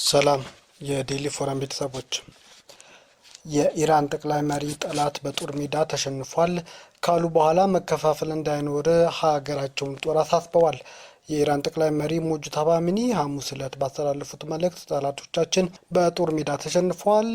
ሰላም የዴሊ ፎረም ቤተሰቦች፣ የኢራን ጠቅላይ መሪ ጠላት በጦር ሜዳ ተሸንፏል ካሉ በኋላ መከፋፈል እንዳይኖር ሀገራቸውን ጦር አሳስበዋል። የኢራን ጠቅላይ መሪ ሙጅተባ ሚኒ ሐሙስ ዕለት ባስተላለፉት መልእክት ጠላቶቻችን በጦር ሜዳ ተሸንፈዋል፣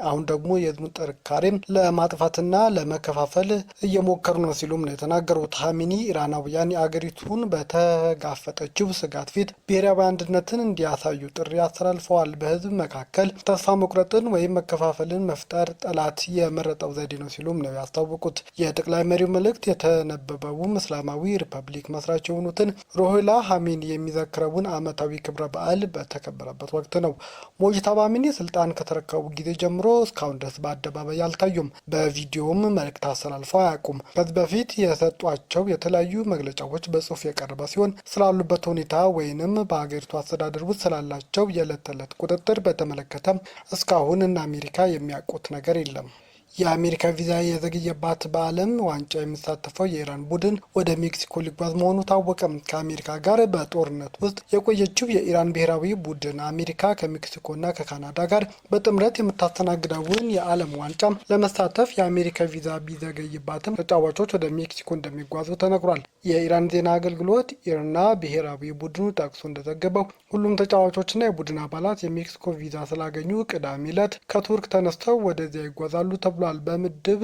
አሁን ደግሞ የህዝቡን ጥንካሬ ለማጥፋትና ለመከፋፈል እየሞከሩ ነው ሲሉም ነው የተናገሩት። ሐሚኒ ኢራናውያን የአገሪቱን በተጋፈጠችው ስጋት ፊት ብሔራዊ አንድነትን እንዲያሳዩ ጥሪ አስተላልፈዋል። በህዝብ መካከል ተስፋ መቁረጥን ወይም መከፋፈልን መፍጠር ጠላት የመረጠው ዘዴ ነው ሲሉም ነው ያስታወቁት። የጠቅላይ መሪው መልእክት የተነበበው እስላማዊ ሪፐብሊክ መስራች የሆኑትን ሩሆላ ሐሚኒ የሚዘክረውን ዓመታዊ ክብረ በዓል በተከበረበት ወቅት ነው። ሙጅተባ ሚኒ ስልጣን ከተረከቡ ጊዜ ጀምሮ እስካሁን ድረስ በአደባባይ አልታዩም። በቪዲዮም መልእክት አስተላልፈው አያውቁም። ከዚህ በፊት የሰጧቸው የተለያዩ መግለጫዎች በጽሁፍ የቀረበ ሲሆን ስላሉበት ሁኔታ ወይንም በሀገሪቱ አስተዳደር ውስጥ ስላላቸው የዕለት ተዕለት ቁጥጥር በተመለከተ እስካሁን እና አሜሪካ የሚያውቁት ነገር የለም። የአሜሪካ ቪዛ የዘገየባት በዓለም ዋንጫ የሚሳተፈው የኢራን ቡድን ወደ ሜክሲኮ ሊጓዝ መሆኑ ታወቀ። ከአሜሪካ ጋር በጦርነት ውስጥ የቆየችው የኢራን ብሔራዊ ቡድን አሜሪካ ከሜክሲኮና ከካናዳ ጋር በጥምረት የምታስተናግደውን የዓለም ዋንጫ ለመሳተፍ የአሜሪካ ቪዛ ቢዘገይባትም ተጫዋቾች ወደ ሜክሲኮ እንደሚጓዙ ተነግሯል። የኢራን ዜና አገልግሎት ኢርና ብሔራዊ ቡድኑ ጠቅሶ እንደዘገበው ሁሉም ተጫዋቾችና የቡድን አባላት የሜክሲኮ ቪዛ ስላገኙ ቅዳሜ ዕለት ከቱርክ ተነስተው ወደዚያ ይጓዛሉ ተብሏል። በምድብ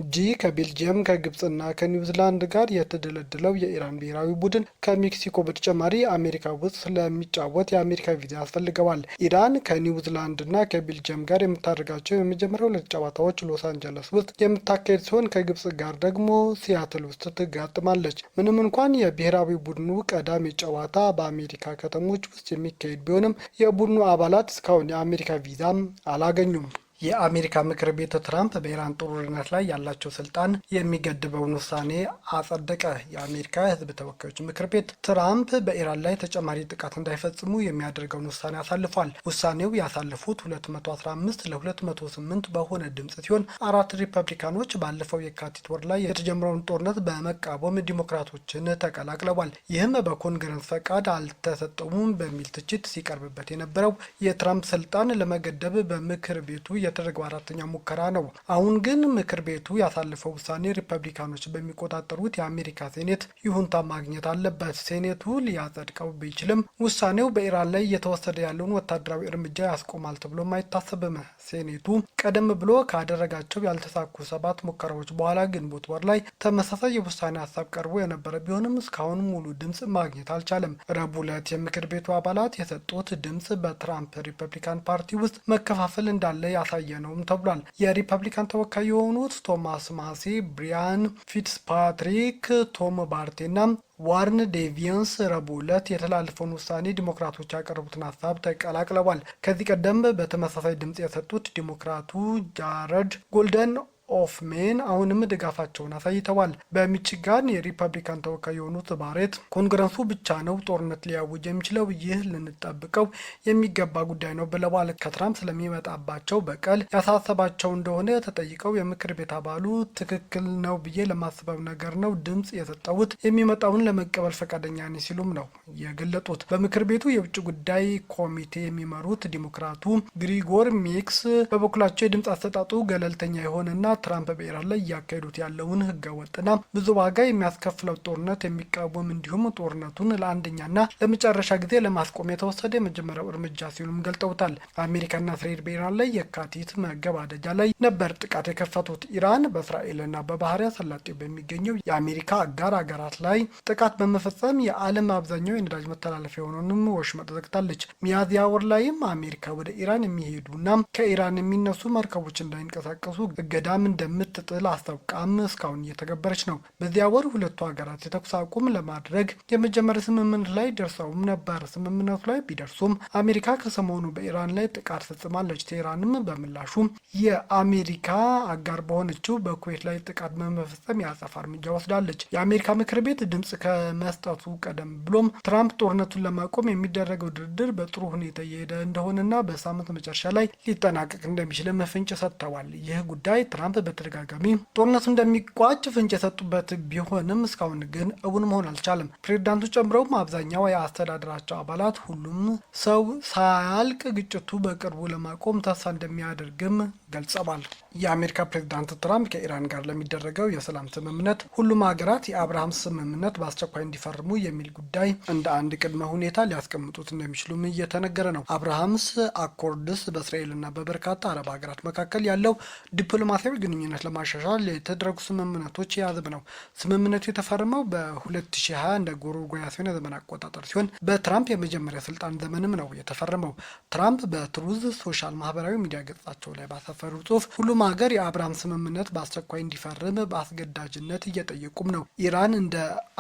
ጂ ከቤልጅየም ከግብጽና ከኒውዚላንድ ጋር የተደለደለው የኢራን ብሔራዊ ቡድን ከሜክሲኮ በተጨማሪ አሜሪካ ውስጥ ስለሚጫወት የአሜሪካ ቪዛ ያስፈልገዋል። ኢራን ከኒውዚላንድና ከቤልጅየም ጋር የምታደርጋቸው የመጀመሪያው ሁለት ጨዋታዎች ሎስ አንጀለስ ውስጥ የምታካሄድ ሲሆን ከግብጽ ጋር ደግሞ ሲያትል ውስጥ ትጋጥማለች። ምንም እንኳን የብሔራዊ ቡድኑ ቀዳሚ ጨዋታ በአሜሪካ ከተሞች ውስጥ የሚካሄድ ቢሆንም የቡድኑ አባላት እስካሁን የአሜሪካ ቪዛም አላገኙም። የአሜሪካ ምክር ቤት ትራምፕ በኢራን ጦርነት ላይ ያላቸው ስልጣን የሚገድበውን ውሳኔ አጸደቀ። የአሜሪካ ሕዝብ ተወካዮች ምክር ቤት ትራምፕ በኢራን ላይ ተጨማሪ ጥቃት እንዳይፈጽሙ የሚያደርገውን ውሳኔ አሳልፏል። ውሳኔው ያሳለፉት 215 ለ208 በሆነ ድምጽ ሲሆን 4 ሪፐብሊካኖች ባለፈው የካቲት ወር ላይ የተጀመረውን ጦርነት በመቃወም ዲሞክራቶችን ተቀላቅለዋል። ይህም በኮንግረስ ፈቃድ አልተሰጠውም በሚል ትችት ሲቀርብበት የነበረው የትራምፕ ስልጣን ለመገደብ በምክር ቤቱ የተደረገው አራተኛ ሙከራ ነው። አሁን ግን ምክር ቤቱ ያሳለፈው ውሳኔ ሪፐብሊካኖች በሚቆጣጠሩት የአሜሪካ ሴኔት ይሁንታ ማግኘት አለበት። ሴኔቱ ሊያጸድቀው ቢችልም ውሳኔው በኢራን ላይ እየተወሰደ ያለውን ወታደራዊ እርምጃ ያስቆማል ተብሎም አይታሰብም። ሴኔቱ ቀደም ብሎ ካደረጋቸው ያልተሳኩ 7 ሙከራዎች በኋላ ግንቦት ወር ላይ ተመሳሳይ የውሳኔ ሀሳብ ቀርቦ የነበረ ቢሆንም እስካሁን ሙሉ ድምጽ ማግኘት አልቻለም። ረቡዕ ዕለት የምክር ቤቱ አባላት የሰጡት ድምጽ በትራምፕ ሪፐብሊካን ፓርቲ ውስጥ መከፋፈል እንዳለ ያሳየ ነውም ተብሏል። የሪፐብሊካን ተወካይ የሆኑት ቶማስ ማሲ፣ ብሪያን ፊትስፓትሪክ፣ ቶም ባርቴና ዋርን ዴቪየንስ ረቡዕ ዕለት የተላለፈውን ውሳኔ ዲሞክራቶች ያቀረቡትን ሀሳብ ተቀላቅለዋል። ከዚህ ቀደም በተመሳሳይ ድምጽ የሰጡት ዲሞክራቱ ጃረድ ጎልደን ኦፍሜን አሁንም ድጋፋቸውን አሳይተዋል። በሚችጋን የሪፐብሊካን ተወካይ የሆኑት ባሬት ኮንግረሱ ብቻ ነው ጦርነት ሊያውጅ የሚችለው፣ ይህ ልንጠብቀው የሚገባ ጉዳይ ነው ብለዋል። ከትራምፕ ስለሚመጣባቸው በቀል ያሳሰባቸው እንደሆነ ተጠይቀው የምክር ቤት አባሉ ትክክል ነው ብዬ ለማስበው ነገር ነው ድምጽ የሰጠሁት፣ የሚመጣውን ለመቀበል ፈቃደኛ ነኝ ሲሉም ነው የገለጡት። በምክር ቤቱ የውጭ ጉዳይ ኮሚቴ የሚመሩት ዲሞክራቱ ግሪጎር ሚክስ በበኩላቸው የድምጽ አሰጣጡ ገለልተኛ የሆነና ትራምፕ በኢራን ላይ እያካሄዱት ያለውን ህገወጥና ብዙ ዋጋ የሚያስከፍለው ጦርነት የሚቃወም እንዲሁም ጦርነቱን ለአንደኛና ለመጨረሻ ጊዜ ለማስቆም የተወሰደ የመጀመሪያው እርምጃ ሲሉም ገልጠውታል። አሜሪካና እስራኤል በኢራን ላይ የካቲት መገባደጃ ላይ ነበር ጥቃት የከፈቱት። ኢራን በእስራኤልና በባህረ ሰላጤው በሚገኘው የአሜሪካ አጋር ሀገራት ላይ ጥቃት በመፈጸም የዓለም አብዛኛው የነዳጅ መተላለፊያ የሆነውንም ወሽመጥ ዘግታለች። ሚያዝያ ወር ላይም አሜሪካ ወደ ኢራን የሚሄዱና ከኢራን የሚነሱ መርከቦች እንዳይንቀሳቀሱ እገዳም እንደምትጥል አስታውቃም እስካሁን እየተገበረች ነው። በዚያ ወር ሁለቱ ሀገራት የተኩስ አቁም ለማድረግ የመጀመሪያ ስምምነት ላይ ደርሰውም ነበር። ስምምነቱ ላይ ቢደርሱም አሜሪካ ከሰሞኑ በኢራን ላይ ጥቃት ፈጽማለች። ቴህራንም በምላሹ የአሜሪካ አጋር በሆነችው በኩዌት ላይ ጥቃት በመፈጸም የአጸፋ እርምጃ ወስዳለች። የአሜሪካ ምክር ቤት ድምጽ ከመስጠቱ ቀደም ብሎም ትራምፕ ጦርነቱን ለማቆም የሚደረገው ድርድር በጥሩ ሁኔታ እየሄደ እንደሆነና በሳምንት መጨረሻ ላይ ሊጠናቀቅ እንደሚችል ፍንጭ ሰጥተዋል። ይህ ጉዳይ ትራምፕ ትራምፕ በተደጋጋሚ ጦርነቱ እንደሚቋጭ ፍንጭ የሰጡበት ቢሆንም እስካሁን ግን እውን መሆን አልቻለም። ፕሬዚዳንቱ ጨምረውም አብዛኛው የአስተዳደራቸው አባላት ሁሉም ሰው ሳያልቅ ግጭቱ በቅርቡ ለማቆም ተስፋ እንደሚያደርግም ገልጸዋል። የአሜሪካ ፕሬዚዳንት ትራምፕ ከኢራን ጋር ለሚደረገው የሰላም ስምምነት ሁሉም ሀገራት የአብርሃም ስምምነት በአስቸኳይ እንዲፈርሙ የሚል ጉዳይ እንደ አንድ ቅድመ ሁኔታ ሊያስቀምጡት እንደሚችሉም እየተነገረ ነው። አብርሃምስ አኮርድስ በእስራኤልና በበርካታ አረብ ሀገራት መካከል ያለው ዲፕሎማሲያዊ ግንኙነት ለማሻሻል የተደረጉ ስምምነቶች የያዘ ነው። ስምምነቱ የተፈረመው በ2020 እንደ ጎርጎሮሳውያን የዘመን አቆጣጠር ሲሆን በትራምፕ የመጀመሪያ ስልጣን ዘመንም ነው የተፈረመው። ትራምፕ በትሩዝ ሶሻል ማህበራዊ ሚዲያ ገጻቸው ላይ ባሰፈሩ ጽሁፍ ሁሉም ሀገር የአብርሃም ስምምነት በአስቸኳይ እንዲፈርም በአስገዳጅነት እየጠየቁም ነው። ኢራን እንደ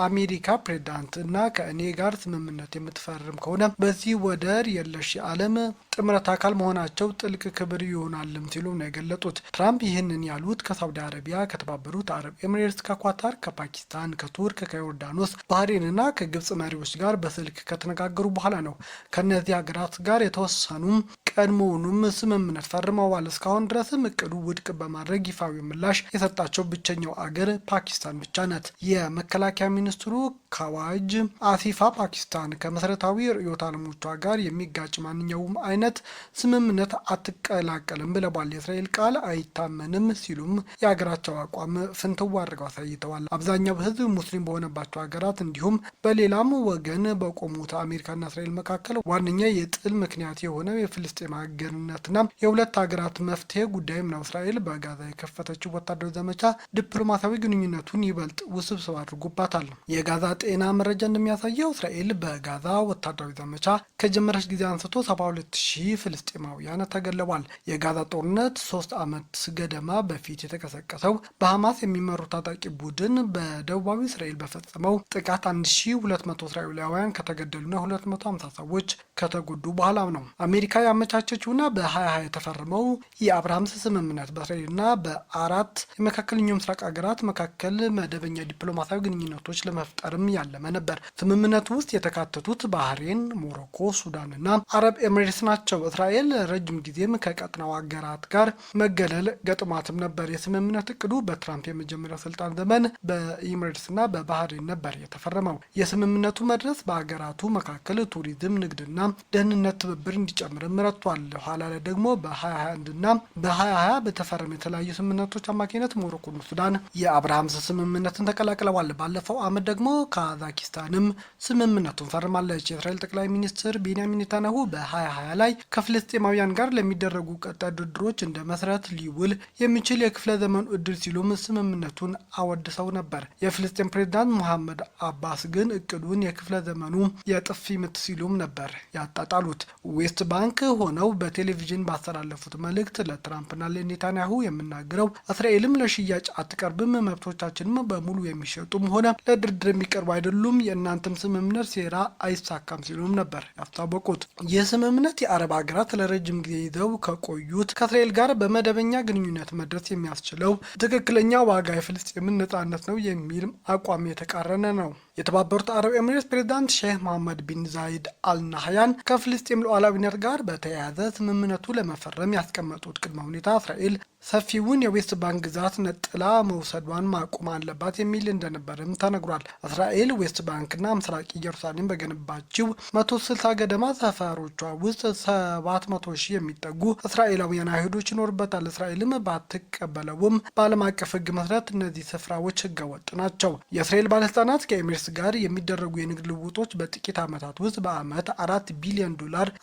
አሜሪካ ፕሬዚዳንት እና ከእኔ ጋር ስምምነት የምትፈርም ከሆነ በዚህ ወደር የለሽ የዓለም ጥምረት አካል መሆናቸው ጥልቅ ክብር ይሆናልም ሲሉ ነው የገለጡት። ትራምፕ ይህንን ያሉት ከሳውዲ አረቢያ፣ ከተባበሩት አረብ ኤምሬትስ፣ ከኳታር፣ ከፓኪስታን፣ ከቱርክ፣ ከዮርዳኖስ፣ ባህሬን እና ከግብጽ መሪዎች ጋር በስልክ ከተነጋገሩ በኋላ ነው። ከእነዚህ ሀገራት ጋር የተወሰኑም ቀድሞውኑም ስምምነት ፈርመዋል። እስካሁን ድረስም እቅዱ ውድቅ በማድረግ ይፋዊ ምላሽ የሰጣቸው ብቸኛው አገር ፓኪስታን ብቻ ናት። የመከላከያ ሚኒስትሩ ካዋጅ አሲፋ ፓኪስታን ከመሰረታዊ ርዕዮተ ዓለሞቿ ጋር የሚጋጭ ማንኛውም አይነት ስምምነት አትቀላቀልም ብለዋል። የእስራኤል ቃል አይታመንም ሲሉም የሀገራቸው አቋም ፍንትው አድርገው አሳይተዋል። አብዛኛው ሕዝብ ሙስሊም በሆነባቸው ሀገራት እንዲሁም በሌላም ወገን በቆሙት አሜሪካና እስራኤል መካከል ዋነኛ የጥል ምክንያት የሆነው የፍልስጤም ሀገርነትና የሁለት ሀገራት መፍትሄ ጉዳይም ነው። እስራኤል በጋዛ የከፈተችው ወታደራዊ ዘመቻ ዲፕሎማሲያዊ ግንኙነቱን ይበልጥ ውስብስብ አድርጎባታል። የጋዛ ጤና መረጃ እንደሚያሳየው እስራኤል በጋዛ ወታደራዊ ዘመቻ ከጀመረች ጊዜ አንስቶ 72,000 ፍልስጤማውያን ተገለዋል። የጋዛ ጦርነት 3 ዓመት ገደማ በፊት የተቀሰቀሰው በሐማስ የሚመሩ ታጣቂ ቡድን በደቡባዊ እስራኤል በፈጸመው ጥቃት 1200 እስራኤላውያን ከተገደሉና 250 ሰዎች ከተጎዱ በኋላ ነው። አሜሪካ ያመቻቸችውና በ2020 የተፈረመው የአብርሃም ስምምነት በእስራኤልና በአራት የመካከለኛው ምስራቅ ሀገራት መካከል መደበኛ ዲፕሎማሲያዊ ግንኙነቶች ለመፍጠርም ያለመ ነበር። ስምምነቱ ውስጥ የተካተቱት ባህሬን፣ ሞሮኮ፣ ሱዳን እና አረብ ኤምሬትስ ናቸው። እስራኤል ረጅም ጊዜም ከቀጥናው ሀገራት ጋር መገለል ገጥሟትም ነበር። የስምምነት እቅዱ በትራምፕ የመጀመሪያው ስልጣን ዘመን በኤምሬትስና በባህሬን ነበር የተፈረመው። የስምምነቱ መድረስ በሀገራቱ መካከል ቱሪዝም፣ ንግድና ደህንነት ትብብር እንዲጨምርም ረድቷል። ኋላ ላይ ደግሞ በ2021 እና በ2020 በተፈረመ የተለያዩ ስምምነቶች አማካኝነት ሞሮኮና ሱዳን የአብርሃም ስምምነትን ተቀላቅለዋል። ባለፈው ዓመት ደግሞ ካዛኪስታንም ስምምነቱን ፈርማለች። የእስራኤል ጠቅላይ ሚኒስትር ቤንያሚን ኔታንያሁ በ2020 ላይ ከፍልስጤማውያን ጋር ለሚደረጉ ቀጣይ ድርድሮች እንደ መሰረት ሊውል የሚችል የክፍለ ዘመኑ እድል ሲሉም ስምምነቱን አወድሰው ነበር። የፍልስጤም ፕሬዝዳንት ሙሐመድ አባስ ግን እቅዱን የክፍለ ዘመኑ የጥፊ ምት ሲሉም ነበር ያጣጣሉት። ዌስት ባንክ ሆነው በቴሌቪዥን ባስተላለፉት መልእክት ለትራምፕና ለኔታንያሁ የምናገረው እስራኤልም ለሽያጭ አትቀርብም፣ መብቶቻችንም በሙሉ የሚሸጡም ሆነ ለድርድር የሚቀርቡ አይደሉም፣ የእናንተም ስምምነት ሴራ አይሳካም ሲሉም ነበር ያስታወቁት። ይህ ስምምነት የአረብ ሀገራት ለረጅም ጊዜ ይዘው ከቆዩት ከእስራኤል ጋር በመደበኛ ግንኙነት መድረስ የሚያስችለው ትክክለኛ ዋጋ የፍልስጤምን ነጻነት ነው የሚል አቋም የተቃረነ ነው። የተባበሩት አረብ ኤምሬትስ ፕሬዝዳንት ሼህ መሐመድ ቢን ዛይድ አልናህያን ከፍልስጤም ሉዓላዊነት ጋር በተያያዘ ስምምነቱ ለመፈረም ያስቀመጡት ቅድመ ሁኔታ እስራኤል ሰፊውን የዌስት ባንክ ግዛት ነጥላ መውሰዷን ማቆም አለባት የሚል እንደነበርም ተነግሯል። እስራኤል ዌስት ባንክና ምስራቅ ኢየሩሳሌም በገነባችው 160 ገደማ ሰፈሮቿ ውስጥ 700,000 የሚጠጉ እስራኤላውያን አይሁዶች ይኖርበታል። እስራኤልም ባትቀበለውም በዓለም አቀፍ ሕግ መሰረት እነዚህ ስፍራዎች ሕገወጥ ናቸው። የእስራኤል ባለስልጣናት ከኤሚሬትስ ጋር የሚደረጉ የንግድ ልውጦች በጥቂት ዓመታት ውስጥ በዓመት $4 ቢሊዮን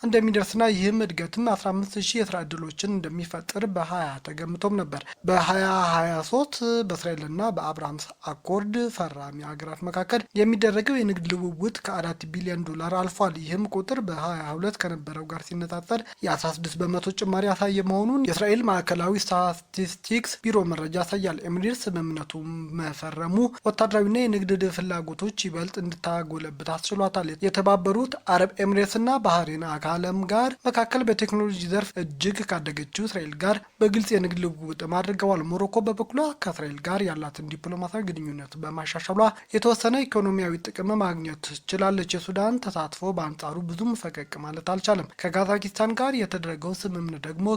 እንደሚደርስና ይህም እድገትም 15,000 የስራ ዕድሎችን እንደሚፈጥር በ20 ተገምቶም ነበር። በ2023 በእስራኤልና በአብርሃም አኮርድ ፈራሚ ሀገራት መካከል የሚደረገው የንግድ ልውውጥ $4 ቢሊዮን አልፏል። ይህም ቁጥር በ2022 ከነበረው ጋር ሲነጻጸር የ16 በመቶ ጭማሪ ያሳየ መሆኑን የእስራኤል ማዕከላዊ ስታቲስቲክስ ቢሮ መረጃ ያሳያል። ኤሚሬትስ ስምምነቱ መፈረሙ ወታደራዊና የንግድ ፍላጎቶች ይበልጥ እንድታጎለብት አስችሏታል። የተባበሩት አረብ ኤሚሬትስና ባህሬን ከዓለም ጋር መካከል በቴክኖሎጂ ዘርፍ እጅግ ካደገችው እስራኤል ጋር በግልጽ የንግድ ልውውጥም አድርገዋል። ሞሮኮ በበኩሏ ከእስራኤል ጋር ያላትን ዲፕሎማሲያዊ ግንኙነት በማሻሻሏ የተወሰነ ኢኮኖሚያዊ ጥቅም ማግኘት ችላለች። የሱዳን ተሳትፎ በአንጻሩ ብዙም ፈቀቅ ማለት አልቻለም። ከካዛኪስታን ጋር የተደረገው ስምምነት ደግሞ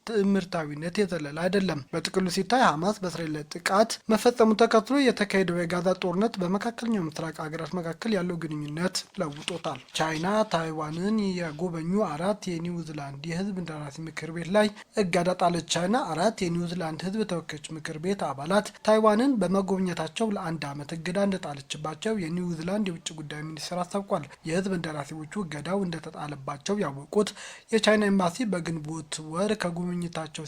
ትዕምርታዊነት የዘለለ አይደለም። በጥቅሉ ሲታይ ሐማስ በእስራኤል ላይ ጥቃት መፈጸሙ ተከትሎ የተካሄደው የጋዛ ጦርነት በመካከለኛው ምስራቅ ሀገራት መካከል ያለው ግንኙነት ለውጦታል። ቻይና ታይዋንን የጎበኙ 4 የኒውዚላንድ የህዝብ እንደራሴ ምክር ቤት ላይ እገዳ ጣለች። ቻይና 4 የኒውዚላንድ ህዝብ ተወካዮች ምክር ቤት አባላት ታይዋንን በመጎብኘታቸው ለ1 ዓመት እገዳ እንደጣለችባቸው የኒውዚላንድ የውጭ ጉዳይ ሚኒስቴር አስታውቋል። የህዝብ እንደራሴዎቹ እገዳው እንደተጣለባቸው ያወቁት የቻይና ኤምባሲ በግንቦት ወር ከጉብኝታቸው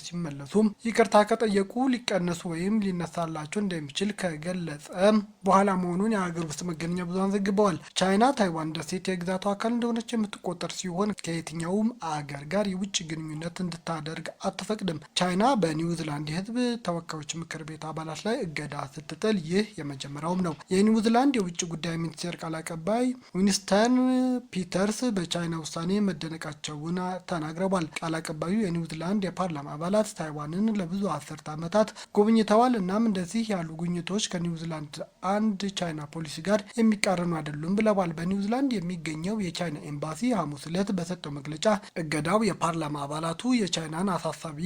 ሲመለሱ ይቅርታ ከጠየቁ ሊቀነሱ ወይም ሊነሳላቸው እንደሚችል ከገለጸ በኋላ መሆኑን የሀገር ውስጥ መገናኛ ብዙሃን ዘግበዋል። ቻይና ታይዋን ደሴት የግዛቱ አካል እንደሆነች የምትቆጠር ሲሆን ከየትኛውም አገር ጋር የውጭ ግንኙነት እንድታደርግ አትፈቅድም። ቻይና በኒውዚላንድ የህዝብ ተወካዮች ምክር ቤት አባላት ላይ እገዳ ስትጥል ይህ የመጀመሪያውም ነው። የኒውዚላንድ የውጭ ጉዳይ ሚኒስቴር ቃል አቀባይ ዊንስተን ፒተርስ በቻይና ውሳኔ መደነቃቸውን ተናግረዋል። ቃል አቀባዩ የኒውዚላንድ የፓርላማ አባላት ታይዋንን ለብዙ አስርት ዓመታት ጎብኝተዋል። እናም እንደዚህ ያሉ ጉብኝቶች ከኒውዚላንድ አንድ ቻይና ፖሊሲ ጋር የሚቃረኑ አይደሉም ብለዋል። በኒውዚላንድ የሚገኘው የቻይና ኤምባሲ ሐሙስ ዕለት በሰጠው መግለጫ እገዳው የፓርላማ አባላቱ የቻይናን አሳሳቢ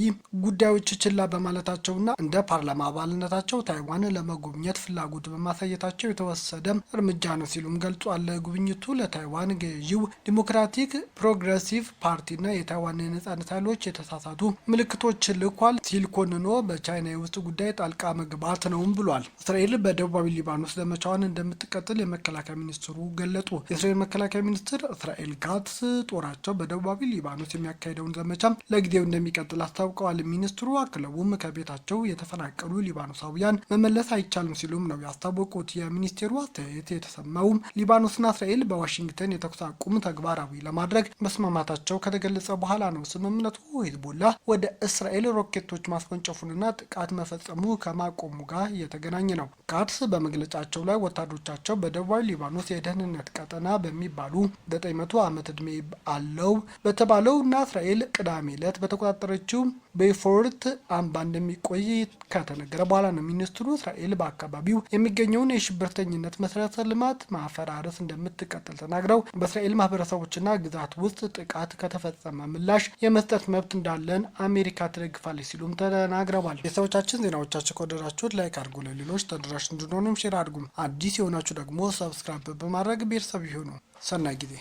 ጉዳዮች ችላ በማለታቸውና እንደ ፓርላማ አባልነታቸው ታይዋን ለመጎብኘት ፍላጎት በማሳየታቸው የተወሰደ እርምጃ ነው ሲሉም ገልጿል። ጉብኝቱ ለታይዋን ገዢው ዲሞክራቲክ ፕሮግሬሲቭ ፓርቲና የታይዋን የነጻነት ኃይሎች የተሳሳቱ ምልክቶች ልኳል ሲል ኮንኖ በቻይና የውስጥ ጉዳይ ጣልቃ መግባት ነውም ብሏል። እስራኤል በደቡባዊ ሊባኖስ ዘመቻዋን እንደምትቀጥል የመከላከያ ሚኒስትሩ ገለጡ። የእስራኤል መከላከያ ሚኒስትር እስራኤል ካትስ ጦራቸው በደቡባዊ ሊባኖስ የሚያካሄደውን ዘመቻ ለጊዜው እንደሚቀጥል አስታውቀዋል። ሚኒስትሩ አክለውም ከቤታቸው የተፈናቀሉ ሊባኖሳውያን መመለስ አይቻልም ሲሉም ነው ያስታወቁት። የሚኒስቴሩ አስተያየት የተሰማውም ሊባኖስና እስራኤል በዋሽንግተን የተኩስ አቁም ተግባራዊ ለማድረግ መስማማታቸው ከተገለጸ በኋላ ነው። ስምምነቱ ሂዝቦላ ወደ እስራኤል ሮኬቶች ማስወንጨፉንና ጥቃት መፈጸሙ ከማቆሙ ጋር የተገናኘ ነው። ካትስ በመግለጫቸው ላይ ወታደሮቻቸው በደቡባዊ ሊባኖስ የደህንነት ቀጠና በሚባሉ 900 ዓመት ዕድሜ አለው በተባለው እና እስራኤል ቅዳሜ ዕለት በተቆጣጠረችው በፎርት አምባ እንደሚቆይ ከተነገረ በኋላ ነው። ሚኒስትሩ እስራኤል በአካባቢው የሚገኘውን የሽብርተኝነት መሰረተ ልማት ማፈራረስ እንደምትቀጥል ተናግረው በእስራኤል ማህበረሰቦችና ግዛት ውስጥ ጥቃት ከተፈጸመ ምላሽ የመስጠት መብት እንዳለን አሜሪካ ትደግፋለች ሲሉም ተናግረዋል። ቤተሰቦቻችን ዜናዎቻችን ከወደዳችሁት ላይክ አድርጉ፣ ለሌሎች ተደራሽ እንድንሆንም ሼር አድርጉም። አዲስ የሆናችሁ ደግሞ ሰብስክራይብ በማድረግ ቤተሰብ ይሁኑ። ሰናይ ጊዜ